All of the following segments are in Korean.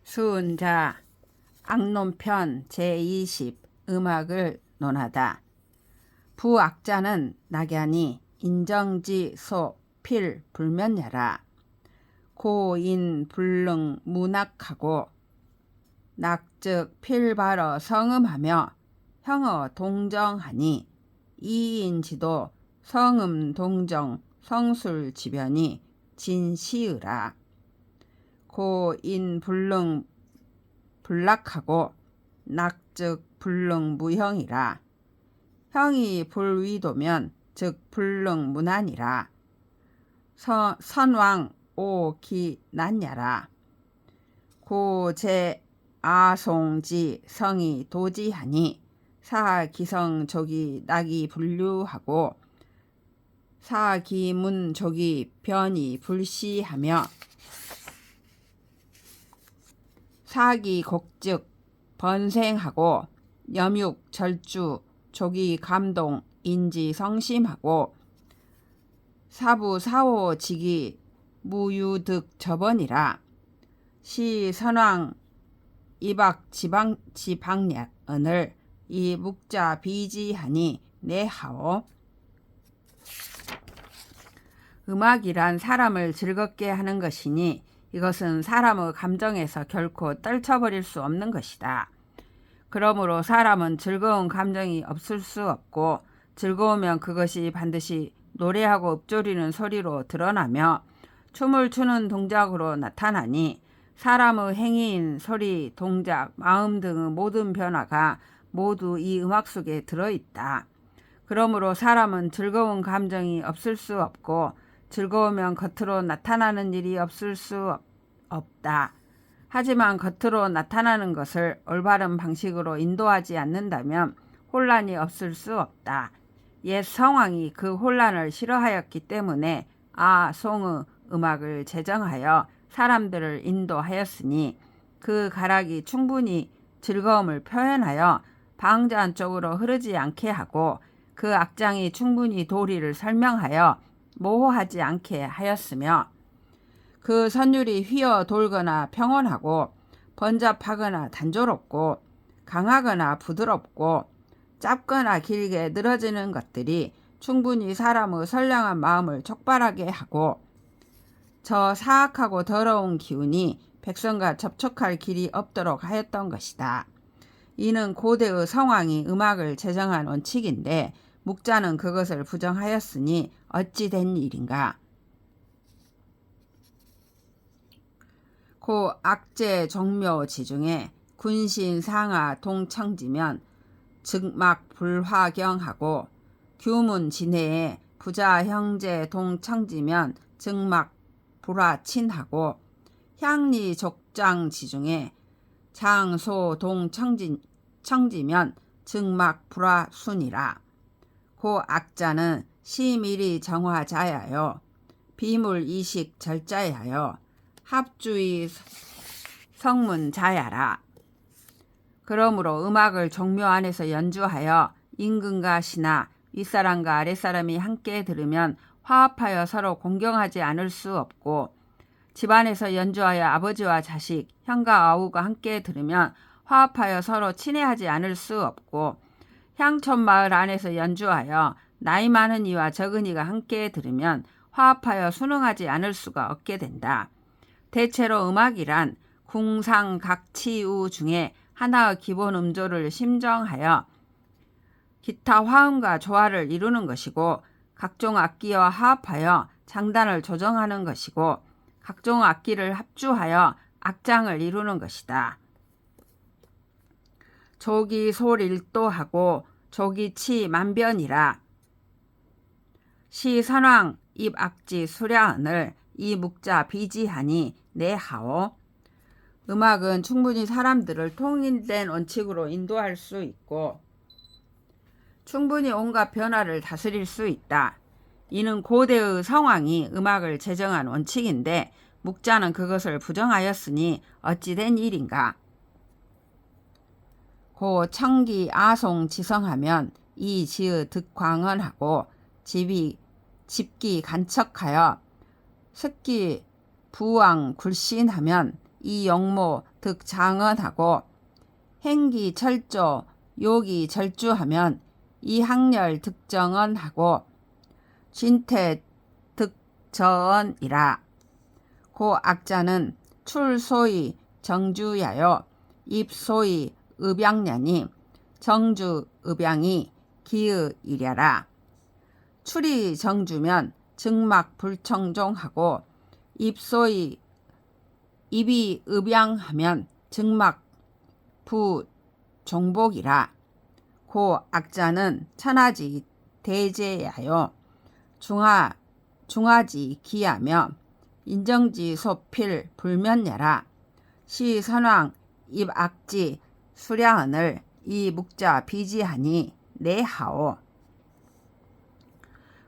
수은자 악론편 제20 음악을 논하다. 부악자는 낙연이 인정지 소 필 불면야라. 고인 불능 문악하고 낙즉 필바러 성음하며 형어 동정하니 이인지도 성음 동정 성술 지변이 진시으라. 고인 불능 불락하고 낙즉 불능 무형이라. 형이 불위도면 즉 불능 무난이라. 선왕 오기 난야라. 고제 아송지 성이 도지하니 사기성 족이 낙이 분류하고 사기문 족이 변이 불시하며 사기 곡즉 번생하고 염육 절주 족이 감동 인지 성심하고 사부 사호 직이 무유득 저번이라. 시 선왕 이박 지방약언을 이 묵자 비지하니 내하오. 음악이란 사람을 즐겁게 하는 것이니 이것은 사람의 감정에서 결코 떨쳐버릴 수 없는 것이다. 그러므로 사람은 즐거운 감정이 없을 수 없고 즐거우면 그것이 반드시 노래하고 읊조리는 소리로 드러나며 춤을 추는 동작으로 나타나니 사람의 행위인 소리, 동작, 마음 등의 모든 변화가 모두 이 음악 속에 들어있다. 그러므로 사람은 즐거운 감정이 없을 수 없고 즐거우면 겉으로 나타나는 일이 없을 수 없다. 하지만 겉으로 나타나는 것을 올바른 방식으로 인도하지 않는다면 혼란이 없을 수 없다. 옛 성왕이 그 혼란을 싫어하였기 때문에 아송의 음악을 제정하여 사람들을 인도하였으니 그 가락이 충분히 즐거움을 표현하여 방자한 쪽으로 흐르지 않게 하고 그 악장이 충분히 도리를 설명하여 모호하지 않게 하였으며 그 선율이 휘어 돌거나 평온하고 번잡하거나 단조롭고 강하거나 부드럽고 짧거나 길게 늘어지는 것들이 충분히 사람의 선량한 마음을 촉발하게 하고 저 사악하고 더러운 기운이 백성과 접촉할 길이 없도록 하였던 것이다. 이는 고대의 성왕이 음악을 제정한 원칙인데 묵자는 그것을 부정하였으니 어찌 된 일인가. 고 악제 종묘 지중에 군신 상하 동청지면 즉막 불화경하고 규문 진해에 부자 형제 동청지면 즉막 불화친하고 향리 족장 지중에 장소 동청지면 즉막 불화순이라. 고 악자는 시밀이 정화자야요 비물 이식 절자야요 합주의 성문자야라. 그러므로 음악을 종묘 안에서 연주하여 임금과 신하, 윗사람과 아랫사람이 함께 들으면 화합하여 서로 공경하지 않을 수 없고 집안에서 연주하여 아버지와 자식, 형과 아우가 함께 들으면 화합하여 서로 친애하지 않을 수 없고 향촌 마을 안에서 연주하여 나이 많은 이와 적은 이가 함께 들으면 화합하여 순응하지 않을 수가 없게 된다. 대체로 음악이란 궁상각치우 중에 하나의 기본 음조를 심정하여 기타 화음과 조화를 이루는 것이고 각종 악기와 화합하여 장단을 조정하는 것이고 각종 악기를 합주하여 악장을 이루는 것이다. 조기 솔일도하고 조기치 만변이라. 시 선왕 입악지 수랴언을 이 묵자 비지하니 내하오. 음악은 충분히 사람들을 통일된 원칙으로 인도할 수 있고 충분히 온갖 변화를 다스릴 수 있다. 이는 고대의 성왕이 음악을 제정한 원칙인데 묵자는 그것을 부정하였으니 어찌 된 일인가. 고 청기 아송 지성하면 이 지의 득광언하고 집기 간척하여 습기 부왕 굴신하면 이 영모 득장언하고 행기 철조 요기 절주하면 이학렬 득정언하고 진태 득저언이라. 고 악자는 출소이 정주야요 입소이 의병냐니 정주 의병이 기의이랴라. 출이 정주면 증막 불청종하고 입소이 입이 의병하면 증막 부종복이라. 고 악자는 천하지 대제야요 중하지 기하며 인정지 소필 불면야라. 시 선왕 입악지 수량언을 이 묵자 비지하니 내하오.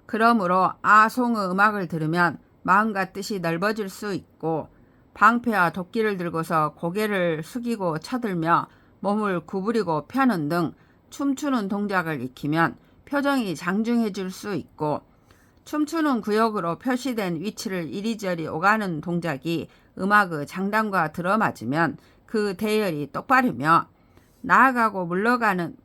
그러므로 아송의 음악을 들으면 마음과 뜻이 넓어질 수 있고 방패와 도끼를 들고서 고개를 숙이고 쳐들며 몸을 구부리고 펴는 등 춤추는 동작을 익히면 표정이 장중해질 수 있고 춤추는 구역으로 표시된 위치를 이리저리 오가는 동작이 음악의 장단과 들어맞으면 그 대열이 똑바르며 나아가고 물러나는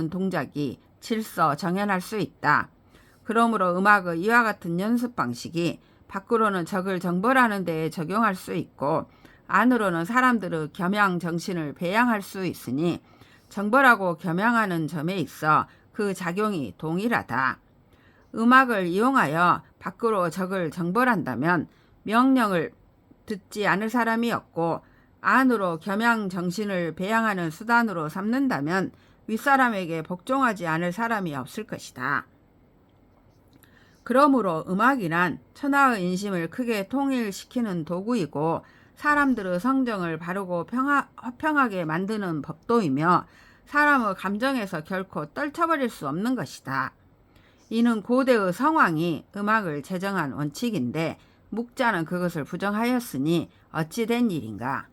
동작이 질서 정연할 수 있다. 그러므로 음악의 이와 같은 연습 방식이 밖으로는 적을 정벌하는 데에 적용할 수 있고 안으로는 사람들의 겸양 정신을 배양할 수 있으니 정벌하고 겸양하는 점에 있어 그 작용이 동일하다. 음악을 이용하여 밖으로 적을 정벌한다면 명령을 듣지 않을 사람이 없고 안으로 겸양 정신을 배양하는 수단으로 삼는다면 윗사람에게 복종하지 않을 사람이 없을 것이다. 그러므로 음악이란 천하의 인심을 크게 통일시키는 도구이고 사람들의 성정을 바르고 화평하게 만드는 법도이며 사람의 감정에서 결코 떨쳐버릴 수 없는 것이다. 이는 고대의 성왕이 음악을 제정한 원칙인데 묵자는 그것을 부정하였으니 어찌 된 일인가.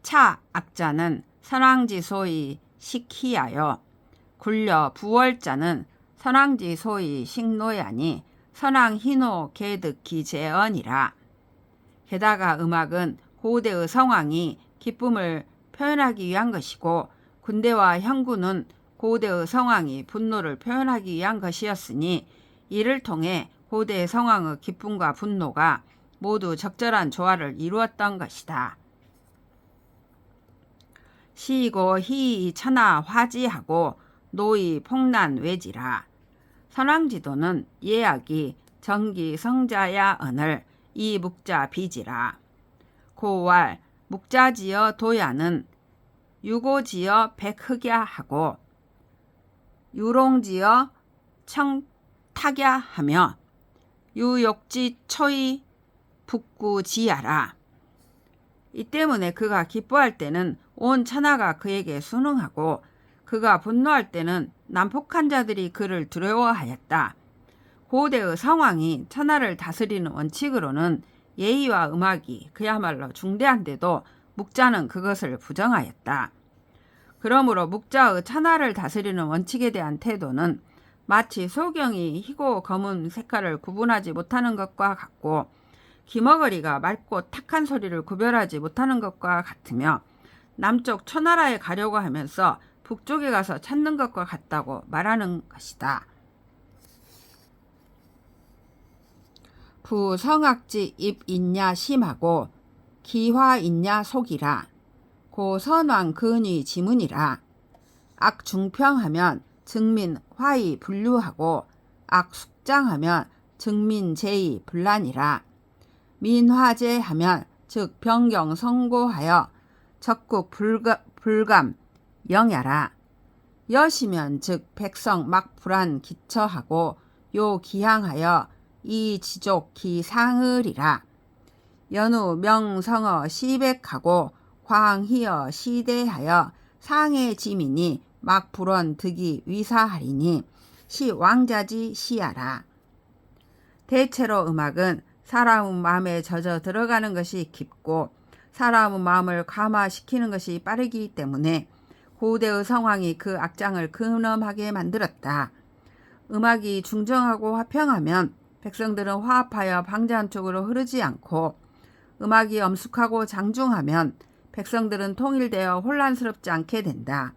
차 악자는 선왕지 소위 식희하여 굴려 부월자는 선왕지 소위 식노야니 선왕희노 개득기재언이라. 게다가 음악은 고대의 성왕이 기쁨을 표현하기 위한 것이고 군대와 형군은 고대의 성왕이 분노를 표현하기 위한 것이었으니 이를 통해 고대의 성왕의 기쁨과 분노가 모두 적절한 조화를 이루었던 것이다. 시이고 희이 천하 화지하고 노이 폭난 외지라. 선왕지도는 예약이 정기 성자야 언을 이 묵자 비지라. 고왈 묵자지어 도야는 유고지어 백흑야 하고 유롱지어 청탁야 하며 유욕지 초이 북구지야라. 이 때문에 그가 기뻐할 때는 온 천하가 그에게 순응하고 그가 분노할 때는 난폭한 자들이 그를 두려워하였다. 고대의 성왕이 천하를 다스리는 원칙으로는 예의와 음악이 그야말로 중대한데도 묵자는 그것을 부정하였다. 그러므로 묵자의 천하를 다스리는 원칙에 대한 태도는 마치 소경이 희고 검은 색깔을 구분하지 못하는 것과 같고 기머거리가 맑고 탁한 소리를 구별하지 못하는 것과 같으며 남쪽 초나라에 가려고 하면서 북쪽에 가서 찾는 것과 같다고 말하는 것이다. 부성악지 입 있냐 심하고 기화 있냐 속이라. 고 선왕 근위 지문이라. 악중평하면 증민 화이 분류하고 악숙장하면 증민 제의 분란이라. 민화제하면 즉 변경 선고하여 적국 불감 영야라. 여시면 즉 백성 막 불안 기처하고 요 기항하여 이 지족 기상을이라. 연우 명성어 시백하고 광희어 시대하여 상해 지민이 막 불원 득이 위사하리니 시 왕자지 시야라. 대체로 음악은 사람의 마음에 젖어 들어가는 것이 깊고 사람의 마음을 감화시키는 것이 빠르기 때문에 고대의 성왕이 그 악장을 근엄하게 만들었다. 음악이 중정하고 화평하면 백성들은 화합하여 방자한 쪽으로 흐르지 않고, 음악이 엄숙하고 장중하면 백성들은 통일되어 혼란스럽지 않게 된다.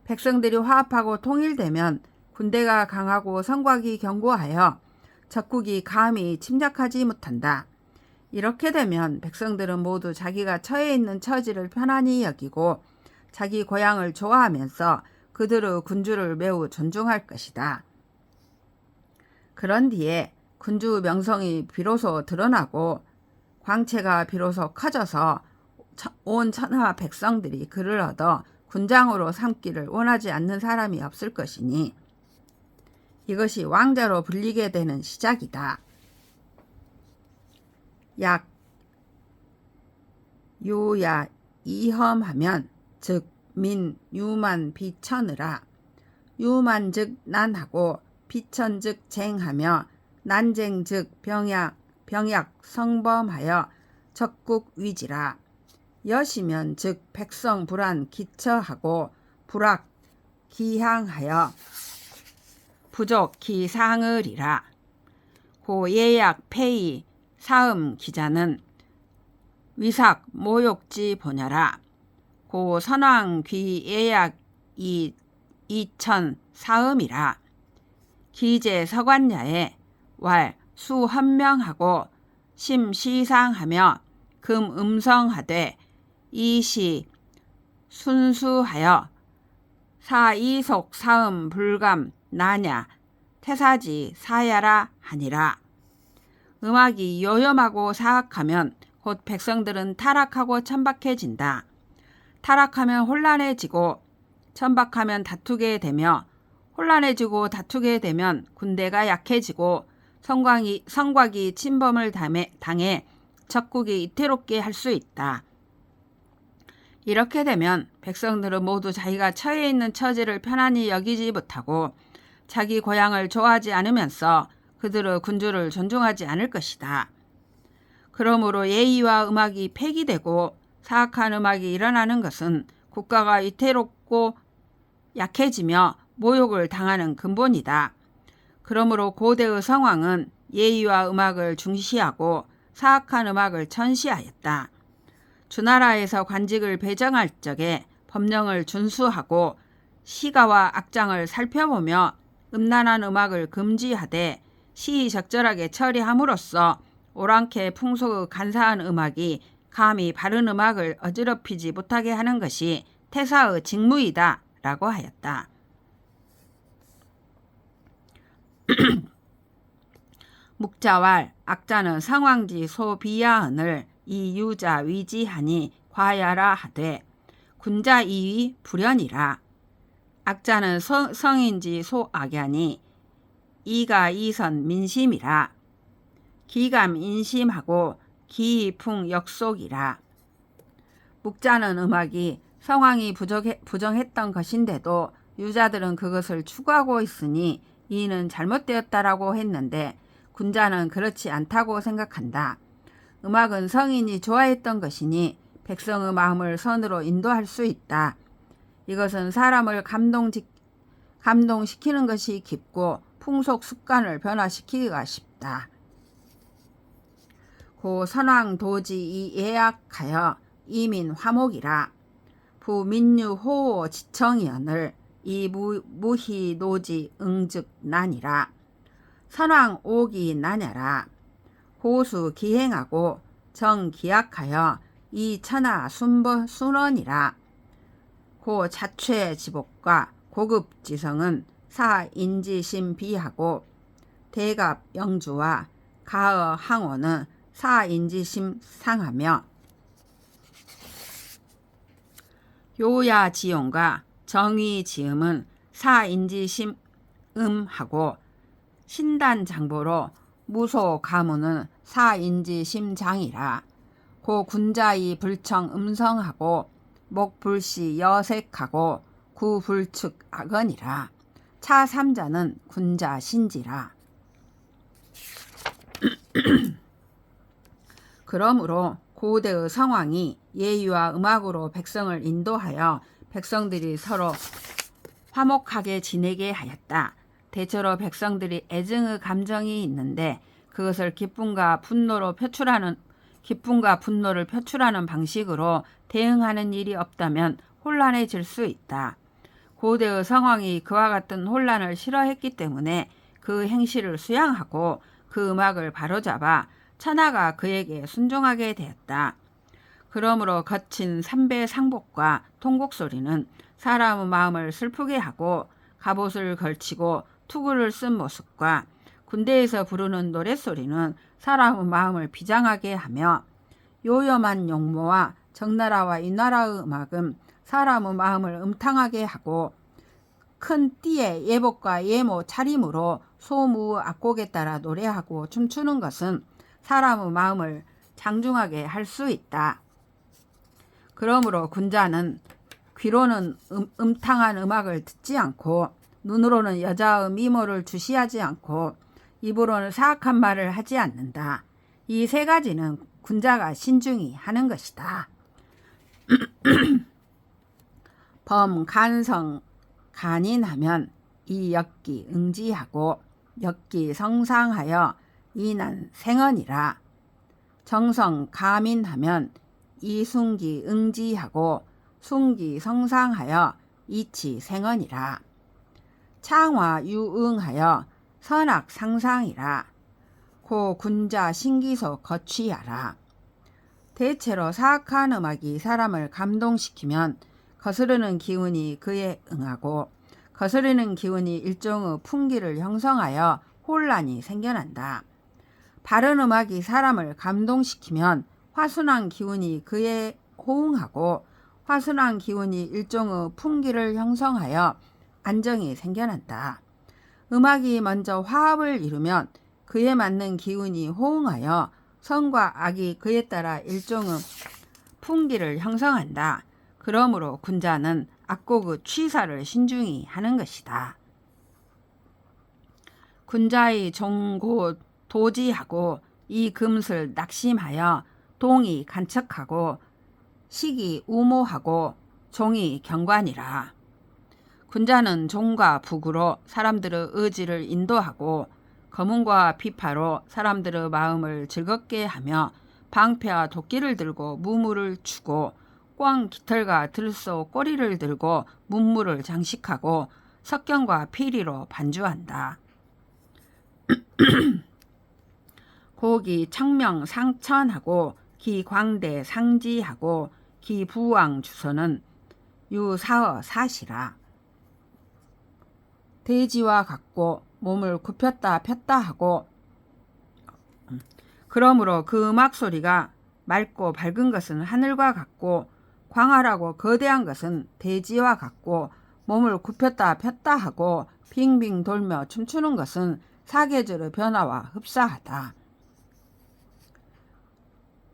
백성들이 화합하고 통일되면 군대가 강하고 성곽이 견고하여 적국이 감히 침략하지 못한다. 이렇게 되면 백성들은 모두 자기가 처해 있는 처지를 편안히 여기고 자기 고향을 좋아하면서 그들의 군주를 매우 존중할 것이다. 그런 뒤에 군주 명성이 비로소 드러나고 광채가 비로소 커져서 온 천하 백성들이 그를 얻어 군장으로 삼기를 원하지 않는 사람이 없을 것이니 이것이 왕자로 불리게 되는 시작이다. 약 요야 이험하면 즉 민 유만 비천으라. 유만 즉 난하고 비천 즉 쟁하며 난쟁 즉 병약 성범하여 적국 위지라. 여시면 즉 백성 불안 기처하고 불악 기향하여 부족 기상을이라. 고 예약 폐의 사음 기자는 위삭 모욕지 보냐라. 고 선왕 귀 예약 이천 사음이라. 기제 서관야에 왈 수헌명하고 심시상하며 금 음성하되 이시 순수하여 사이속 사음 불감 나냐 태사지 사야라 하니라. 음악이 요염하고 사악하면 곧 백성들은 타락하고 천박해진다. 타락하면 혼란해지고 천박하면 다투게 되며 혼란해지고 다투게 되면 군대가 약해지고 성곽이 침범을 당해 적국이 이태롭게 할 수 있다. 이렇게 되면 백성들은 모두 자기가 처해 있는 처지를 편안히 여기지 못하고 자기 고향을 좋아하지 않으면서 그들의 군주를 존중하지 않을 것이다. 그러므로 예의와 음악이 폐기되고 사악한 음악이 일어나는 것은 국가가 위태롭고 약해지며 모욕을 당하는 근본이다. 그러므로 고대의 성왕은 예의와 음악을 중시하고 사악한 음악을 천시하였다. 주나라에서 관직을 배정할 적에 법령을 준수하고 시가와 악장을 살펴보며 음란한 음악을 금지하되 시의적절하게 처리함으로써 오랑캐 풍속의 간사한 음악이 감히 바른 음악을 어지럽히지 못하게 하는 것이 태사의 직무이다 라고 하였다. 묵자왈 악자는 성왕지 소비야언을 이유자 위지하니 과야라 하되 군자 이위 불연이라. 악자는 성인지 소악야니 이가 이선 민심이라. 기감 인심하고 기풍 역속이라. 묵자는 음악이 성왕이 부정했던 것인데도 유자들은 그것을 추구하고 있으니 이는 잘못되었다라고 했는데 군자는 그렇지 않다고 생각한다. 음악은 성인이 좋아했던 것이니 백성의 마음을 선으로 인도할 수 있다. 이것은 사람을 감동시키는 것이 깊고 풍속 습관을 변화시키기가 쉽다. 고 선왕 도지 이 예약하여 이민 화목이라. 부 민유 호호 지청이언을 이 무희 노지 응즉 난이라. 선왕 오기 나냐라. 호수 기행하고 정 기약하여 이 천하 순원이라. 고 자최 지복과 고급 지성은 사인지심 비하고 대갑 영주와 가어 항원은 사인지심 상하며 요야 지용과 정의 지음은 사인지심 하고 신단 장보로 무소 가문은 사인지심장이라. 고 군자이 불청 음성하고 목불시 여색하고 구불측 악언이라. 차 삼자는 군자 신지라. 그러므로 고대의 성왕이 예의와 음악으로 백성을 인도하여 백성들이 서로 화목하게 지내게 하였다. 대체로 백성들이 애증의 감정이 있는데 그것을 기쁨과 분노를 표출하는 방식으로 대응하는 일이 없다면 혼란해질 수 있다. 고대의 성왕이 그와 같은 혼란을 싫어했기 때문에 그 행실을 수양하고 그 음악을 바로잡아 천하가 그에게 순종하게 되었다. 그러므로 거친 삼배 상복과 통곡 소리는 사람의 마음을 슬프게 하고 갑옷을 걸치고 투구를 쓴 모습과 군대에서 부르는 노랫소리는 사람의 마음을 비장하게 하며 요염한 용모와 적나라와 이나라의 음악은 사람의 마음을 음탕하게 하고 큰 띠의 예복과 예모 차림으로 소무 악곡에 따라 노래하고 춤추는 것은 사람의 마음을 장중하게 할 수 있다. 그러므로 군자는 귀로는 음탕한 음악을 듣지 않고 눈으로는 여자의 미모를 주시하지 않고 입으로는 사악한 말을 하지 않는다. 이 세 가지는 군자가 신중히 하는 것이다. 범간성 간인하면 이 역기 응지하고 역기 성상하여 이난 생언이라. 정성 가민하면 이 순기 응지하고 순기 성상하여 이치 생언이라. 창화 유응하여 선악 상상이라. 고 군자 신기소 거취하라. 대체로 사악한 음악이 사람을 감동시키면 거스르는 기운이 그에 응하고 거스르는 기운이 일종의 풍기를 형성하여 혼란이 생겨난다. 바른 음악이 사람을 감동시키면 화순한 기운이 그에 호응하고 화순한 기운이 일종의 풍기를 형성하여 안정이 생겨난다. 음악이 먼저 화합을 이루면 그에 맞는 기운이 호응하여 선과 악이 그에 따라 일종의 풍기를 형성한다. 그러므로 군자는 악곡의 취사를 신중히 하는 것이다. 군자의 종고 도지하고 이 금슬 낙심하여 동이 간척하고 식이 우모하고 종이 경관이라. 군자는 종과 북으로 사람들의 의지를 인도하고 거문과 비파로 사람들의 마음을 즐겁게 하며 방패와 도끼를 들고 무무를 추고 꽝 깃털과 들소 꼬리를 들고 문무를 장식하고 석경과 피리로 반주한다. 고기 청명 상천하고 기 광대 상지하고 기 부왕 주소는 유사어 사시라. 돼지와 같고 몸을 굽혔다 폈다 하고 그러므로 그 음악 소리가 맑고 밝은 것은 하늘과 같고 광활하고 거대한 것은 돼지와 같고 몸을 굽혔다 폈다 하고 빙빙 돌며 춤추는 것은 사계절의 변화와 흡사하다.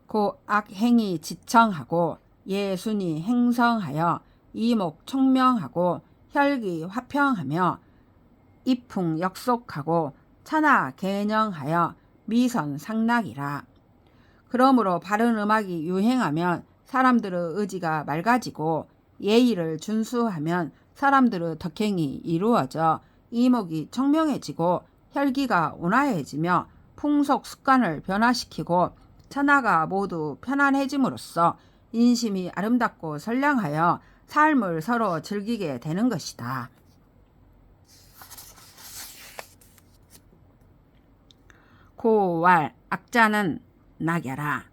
고 악행이 지청하고 예순이 행성하여 이목 총명하고 혈기 화평하며 이풍 역속하고 천하 개녕하여 미선 상락이라. 그러므로 바른 음악이 유행하면 사람들의 의지가 맑아지고 예의를 준수하면 사람들의 덕행이 이루어져 이목이 청명해지고 혈기가 온화해지며 풍속 습관을 변화시키고 천하가 모두 편안해짐으로써 인심이 아름답고 선량하여 삶을 서로 즐기게 되는 것이다. 고왈 악자는 낙야라.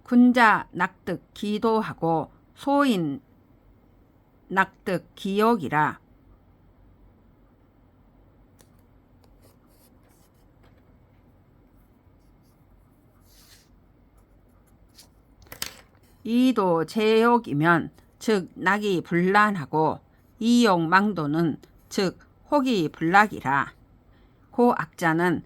군자 낙득 기도하고 소인 낙득 기욕이라. 이도 제욕이면 즉 낙이 불란하고 이욕망도는 즉 혹이 불락이라. 고 악자는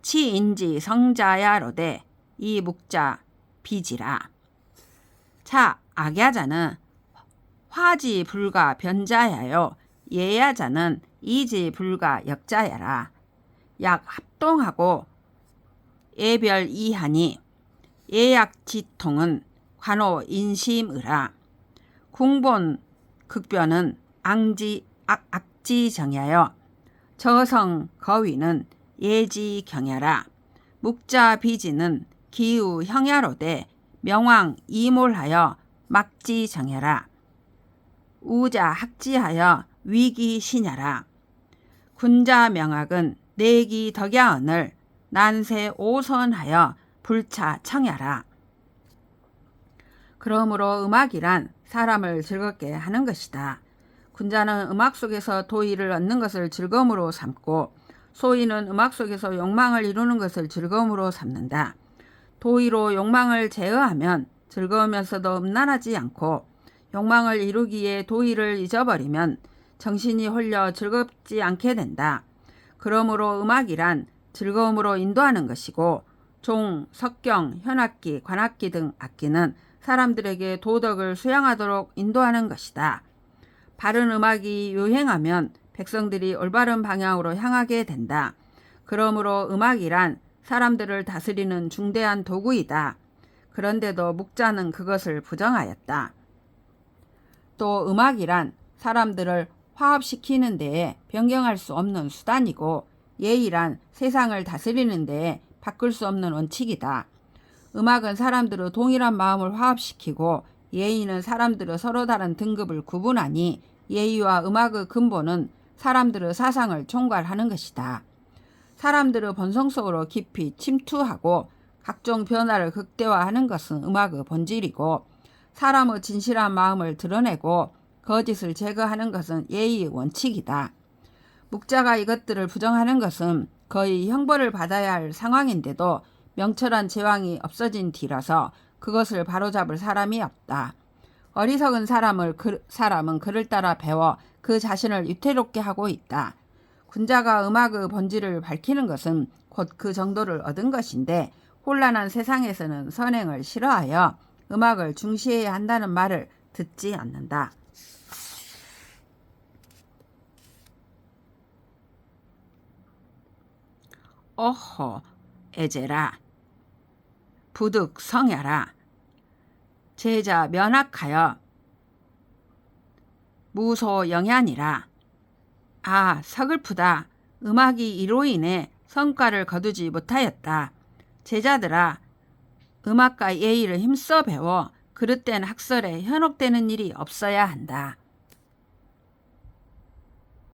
치인지 성자야로되 이 묵자 비지라. 차 악야자는 화지 불가 변자야요 예야자는 이지 불가 역자야라. 약 합동하고 예별 이하니 예약지통은 관호 인심의라. 궁본 극변은 악지정야여. 저성 거위는 예지경야라. 묵자비지는 기우형야로되 명왕 이몰하여 막지정야라. 우자학지하여 위기시냐라. 군자명학은 내기덕야언을 난세오선하여 불차청야라. 그러므로 음악이란 사람을 즐겁게 하는 것이다. 군자는 음악 속에서 도의를 얻는 것을 즐거움으로 삼고 소인은 음악 속에서 욕망을 이루는 것을 즐거움으로 삼는다. 도의로 욕망을 제어하면 즐거우면서도 음란하지 않고 욕망을 이루기에 도의를 잊어버리면 정신이 홀려 즐겁지 않게 된다. 그러므로 음악이란 즐거움으로 인도하는 것이고 종, 석경, 현악기, 관악기 등 악기는 사람들에게 도덕을 수양하도록 인도하는 것이다. 바른 음악이 유행하면 백성들이 올바른 방향으로 향하게 된다. 그러므로 음악이란 사람들을 다스리는 중대한 도구이다. 그런데도 묵자는 그것을 부정하였다. 또 음악이란 사람들을 화합시키는 데에 변경할 수 없는 수단이고 예의란 세상을 다스리는 데에 바꿀 수 없는 원칙이다. 음악은 사람들의 동일한 마음을 화합시키고 예의는 사람들의 서로 다른 등급을 구분하니 예의와 음악의 근본은 사람들의 사상을 총괄하는 것이다. 사람들의 본성 속으로 깊이 침투하고 각종 변화를 극대화하는 것은 음악의 본질이고 사람의 진실한 마음을 드러내고 거짓을 제거하는 것은 예의의 원칙이다. 묵자가 이것들을 부정하는 것은 거의 형벌을 받아야 할 상황인데도 명철한 제왕이 없어진 뒤라서 그것을 바로잡을 사람이 없다. 어리석은 사람은 그를 따라 배워 그 자신을 위태롭게 하고 있다. 군자가 음악의 본질을 밝히는 것은 곧 그 정도를 얻은 것인데 혼란한 세상에서는 선행을 싫어하여 음악을 중시해야 한다는 말을 듣지 않는다. 어허 애제라. 부득 성야라. 제자 면학하여 무소영야니라. 아 서글프다. 음악이 이로 인해 성과를 거두지 못하였다. 제자들아 음악과 예의를 힘써 배워 그릇된 학설에 현혹되는 일이 없어야 한다.